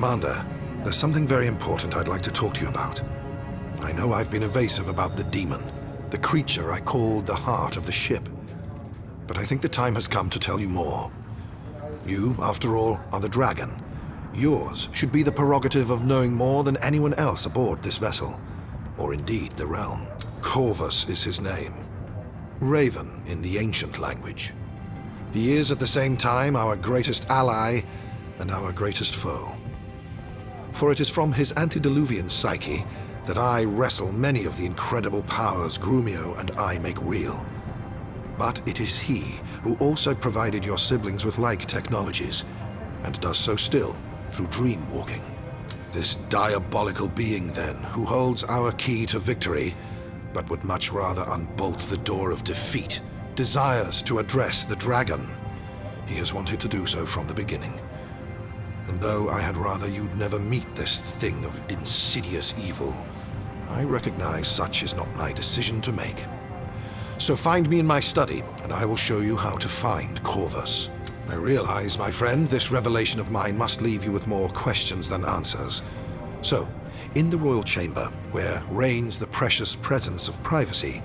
Commander, there's something very important I'd like to talk to you about. I know I've been evasive about the demon, the creature I called the heart of the ship. But I think the time has come to tell you more. You, after all, are the dragon. Yours should be the prerogative of knowing more than anyone else aboard this vessel, or indeed the realm. Corvus is his name. Raven in the ancient language. He is at the same time our greatest ally and our greatest foe. For it is from his antediluvian psyche that I wrestle many of the incredible powers Grumio and I make real. But it is he who also provided your siblings with like technologies, and does so still through dream walking. This diabolical being, then, who holds our key to victory, but would much rather unbolt the door of defeat, desires to address the dragon. He has wanted to do so from the beginning. And though I had rather you'd never meet this thing of insidious evil, I recognize such is not my decision to make. So find me in my study, and I will show you how to find Corvus. I realize, my friend, this revelation of mine must leave you with more questions than answers. So, in the royal chamber, where reigns the precious presence of privacy,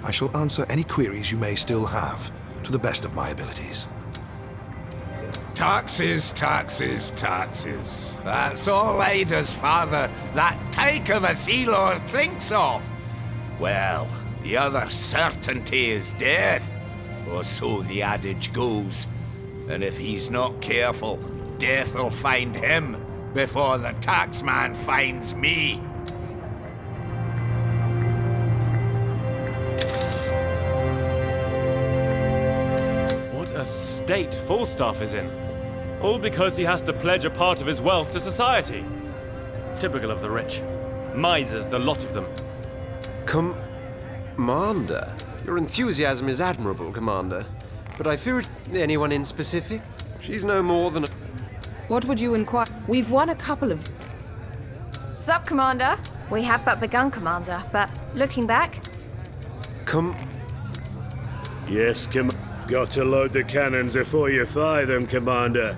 I shall answer any queries you may still have, to the best of my abilities. Taxes, taxes, taxes. That's all Ida's father, that tyke of a Thelor, thinks of. Well, the other certainty is death, or so the adage goes. And if he's not careful, death'll find him before the taxman finds me. What a state Falstaff is in. All because he has to pledge a part of his wealth to society. Typical of the rich. Misers, the lot of them. Commander? Your enthusiasm is admirable, Commander. But I fear anyone in specific? She's no more than a... What would you inquire? We've won a couple of... Sup, Commander? We have but begun, Commander, but looking back... Yes, got to load the cannons before you fire them, Commander.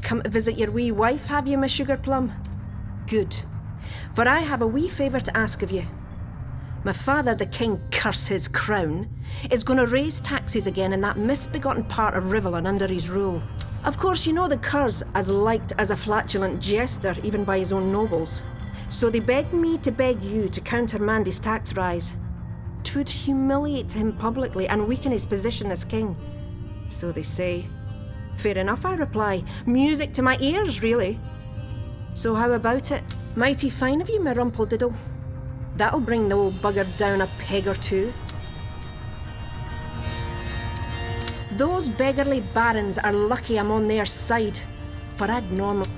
Come to visit your wee wife, have you, my sugar plum? Good. For I have a wee favour to ask of you. My father, the king, curse his crown, is going to raise taxes again in that misbegotten part of Rivellon under his rule. Of course, you know the cur's as liked as a flatulent jester, even by his own nobles. So they beg me to beg you to countermand his tax rise. 'Twould humiliate him publicly and weaken his position as king. So they say. Fair enough, I reply. Music to my ears, really. So how about it? Mighty fine of you, my rumplediddle. That'll bring the old bugger down a peg or two. Those beggarly barons are lucky I'm on their side, for I'd normally...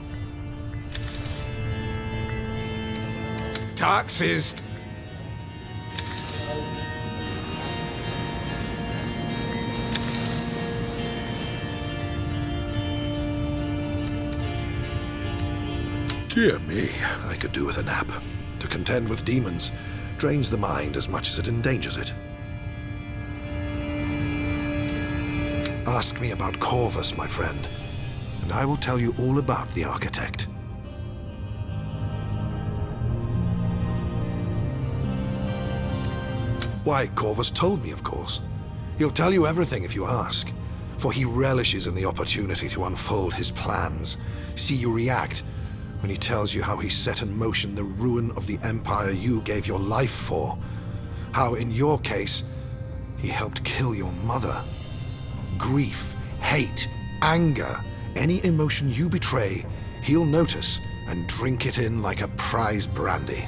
Taxes. Dear me, I could do with a nap. To contend with demons drains the mind as much as it endangers it. Ask me about Corvus, my friend, and I will tell you all about the architect. Why, Corvus told me, of course. He'll tell you everything if you ask, for he relishes in the opportunity to unfold his plans, see you react, when he tells you how he set in motion the ruin of the empire you gave your life for. How, in your case, he helped kill your mother. Grief, hate, anger, any emotion you betray, he'll notice and drink it in like a prize brandy.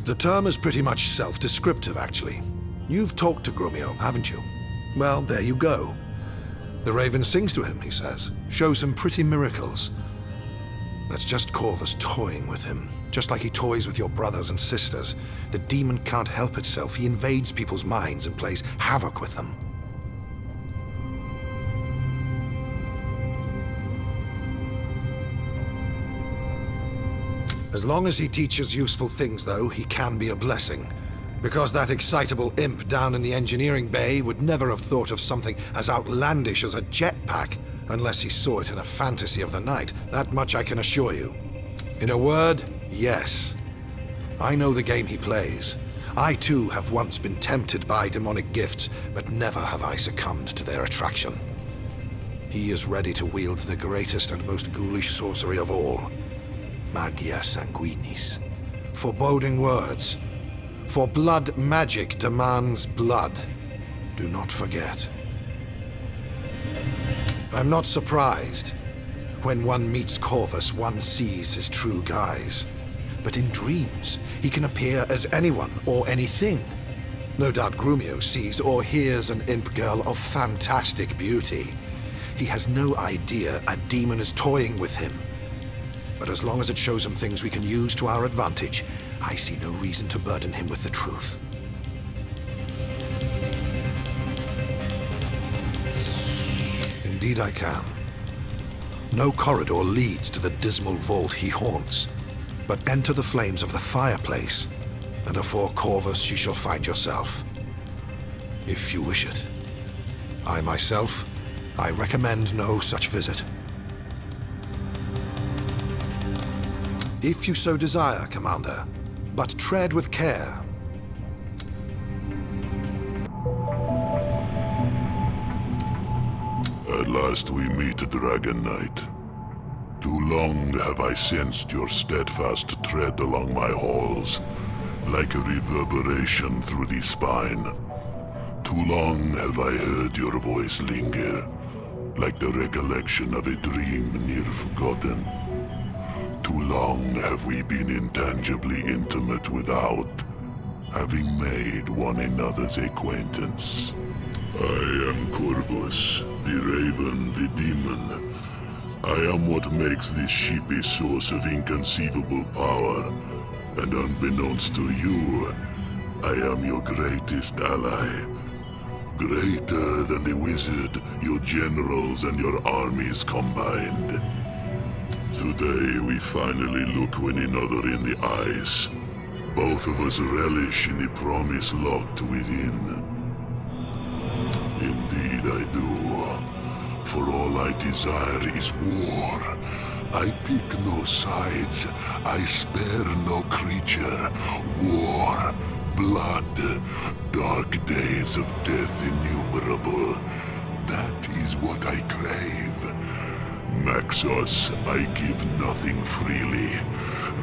The term is pretty much self-descriptive, actually. You've talked to Grumio, haven't you? Well, there you go. The raven sings to him, he says, shows him pretty miracles. That's just Corvus toying with him, just like he toys with your brothers and sisters. The demon can't help itself. He invades people's minds and plays havoc with them. As long as he teaches useful things, though, he can be a blessing. Because that excitable imp down in the engineering bay would never have thought of something as outlandish as a jetpack unless he saw it in a fantasy of the night. That much I can assure you. In a word, yes. I know the game he plays. I too have once been tempted by demonic gifts, but never have I succumbed to their attraction. He is ready to wield the greatest and most ghoulish sorcery of all. Magia sanguinis. Foreboding words. For blood magic demands blood. Do not forget. I'm not surprised. When one meets Corvus, one sees his true guise. But in dreams, he can appear as anyone or anything. No doubt Grumio sees or hears an imp girl of fantastic beauty. He has no idea a demon is toying with him. But as long as it shows him things we can use to our advantage, I see no reason to burden him with the truth. Indeed I can. No corridor leads to the dismal vault he haunts, but enter the flames of the fireplace, and afore Corvus you shall find yourself. If you wish it. I myself, I recommend no such visit. If you so desire, Commander, but tread with care. At last we meet, Dragon Knight. Too long have I sensed your steadfast tread along my halls, like a reverberation through the spine. Too long have I heard your voice linger, like the recollection of a dream near forgotten. Too long have we been intangibly intimate without having made one another's acquaintance. I am Corvus, the Raven, the Demon. I am what makes this ship a source of inconceivable power, and unbeknownst to you, I am your greatest ally. Greater than the wizard, your generals, and your armies combined. Today we finally look one another in the eyes. Both of us relish in the promise locked within. Indeed I do. For all I desire is war. I pick no sides. I spare no creature. War, blood, dark days of death innumerable. That is what I crave. Maxos, I give nothing freely.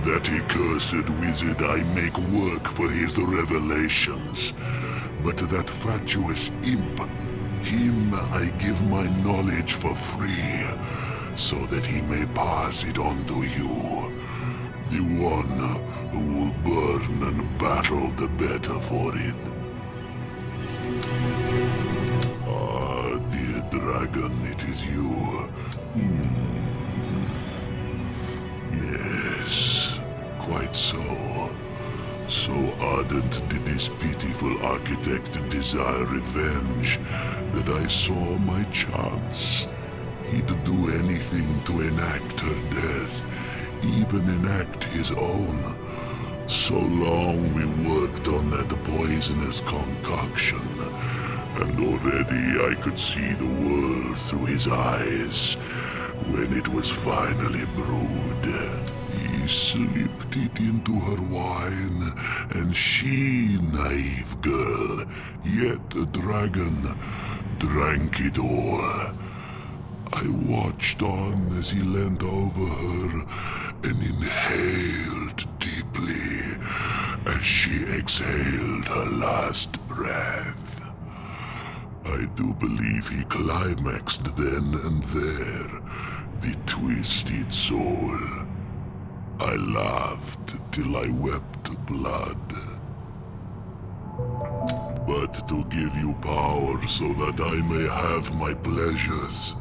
That accursed wizard I make work for his revelations. But that fatuous imp, him I give my knowledge for free, so that he may pass it on to you. The one who will burn and battle the better for it. Ah, dear dragon, it is you. Yes, quite so. So ardent did this pitiful architect desire revenge that I saw my chance. He'd do anything to enact her death, even enact his own. So long we worked on that poisonous concoction, and already I could see the world through his eyes when it was finally brewed. He slipped it into her wine, and she, naive girl, yet a dragon, drank it all. I watched on as he leant over her and inhaled deeply as she exhaled her last breath. I do believe he climaxed then and there, the twisted soul. I laughed till I wept blood. But to give you power so that I may have my pleasures,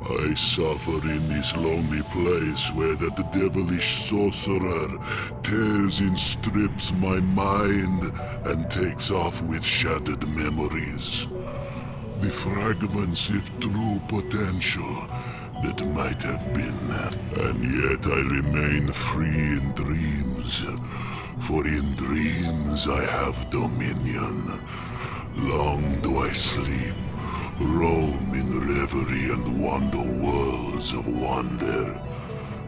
I suffer in this lonely place where that devilish sorcerer tears in strips my mind and takes off with shattered memories. The fragments of true potential that might have been. And yet I remain free in dreams. For in dreams I have dominion. Long do I sleep, roam in reverie and wander worlds of wonder.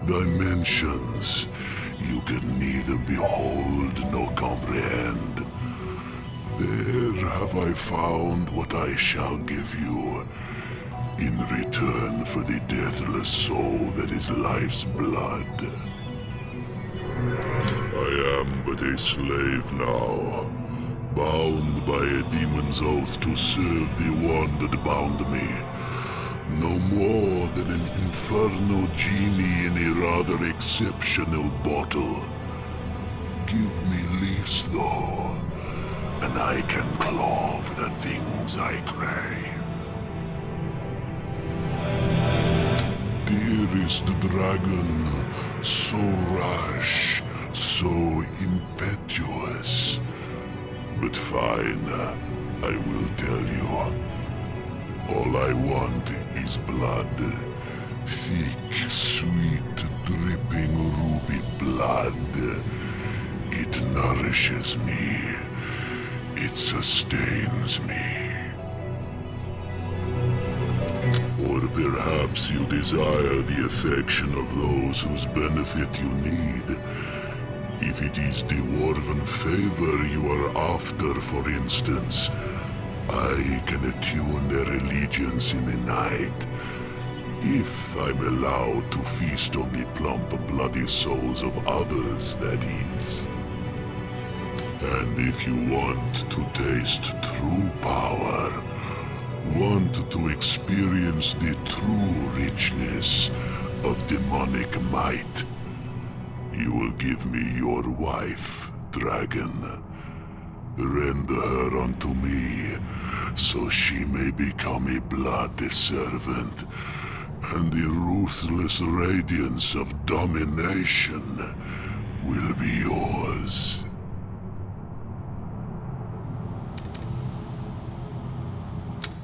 Dimensions you can neither behold nor comprehend. There have I found what I shall give you, in return for the deathless soul that is life's blood. I am but a slave now, bound by a demon's oath to serve the one that bound me. No more than an infernal genie in a rather exceptional bottle. Give me leaves, though, and I can claw for the things I crave. Dearest dragon, so rash, so impetuous. But fine, I will tell you. All I want is blood. Thick, sweet, dripping ruby blood. It nourishes me. It sustains me. Or perhaps you desire the affection of those whose benefit you need. If it is the dwarven favor you are after, for instance, I can attune their allegiance in the night. If I'm allowed to feast on the plump, bloody souls of others, that is. And if you want to taste true power, want to experience the true richness of demonic might, you will give me your wife, dragon. Render her unto me, so she may become a blood servant, and the ruthless radiance of domination will be yours.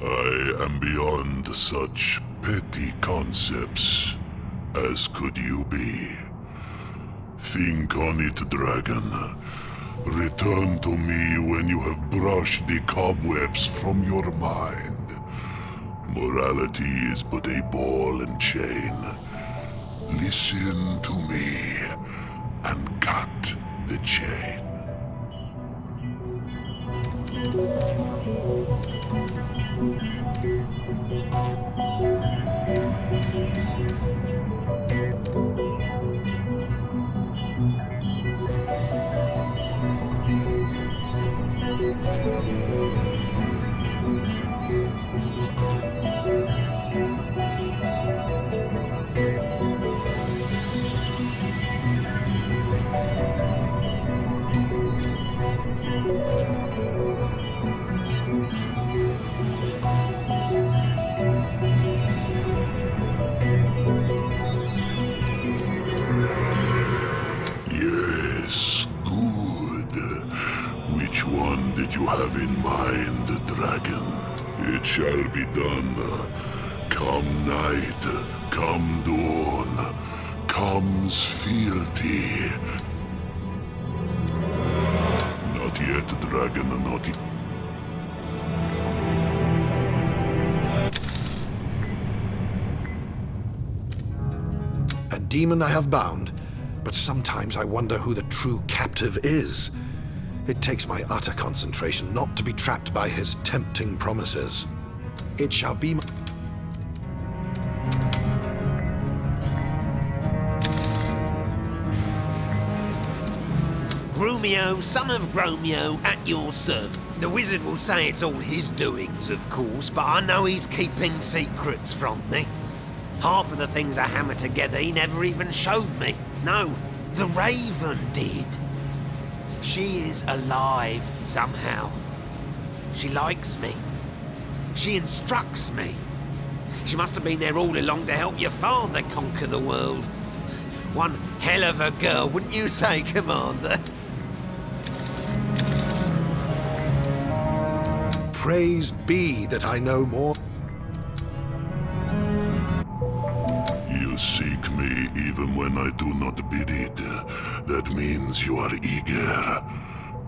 I am beyond such petty concepts as could you be. Think on it, dragon. Return to me when you have brushed the cobwebs from your mind. Morality is but a ball and chain. Listen to me and cut the chain. Yes, good. Which one did you have in mind, dragon? It shall be done. Come night, come dawn, comes fealty. Not yet, dragon, not yet. A demon I have bound, but sometimes I wonder who the true captive is. It takes my utter concentration not to be trapped by his tempting promises. It shall be my... Grumio, son of Gromio, at your service. The wizard will say it's all his doings, of course, but I know he's keeping secrets from me. Half of the things I hammer together he never even showed me. No, the Raven did. She is alive somehow. She likes me. She instructs me. She must have been there all along to help your father conquer the world. One hell of a girl, wouldn't you say, Commander? Praise be that I know more. even when I do not bid it. That means you are eager.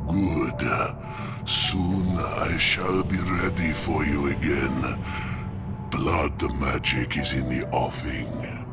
Good. Soon I shall be ready for you again. Blood magic is in the offing.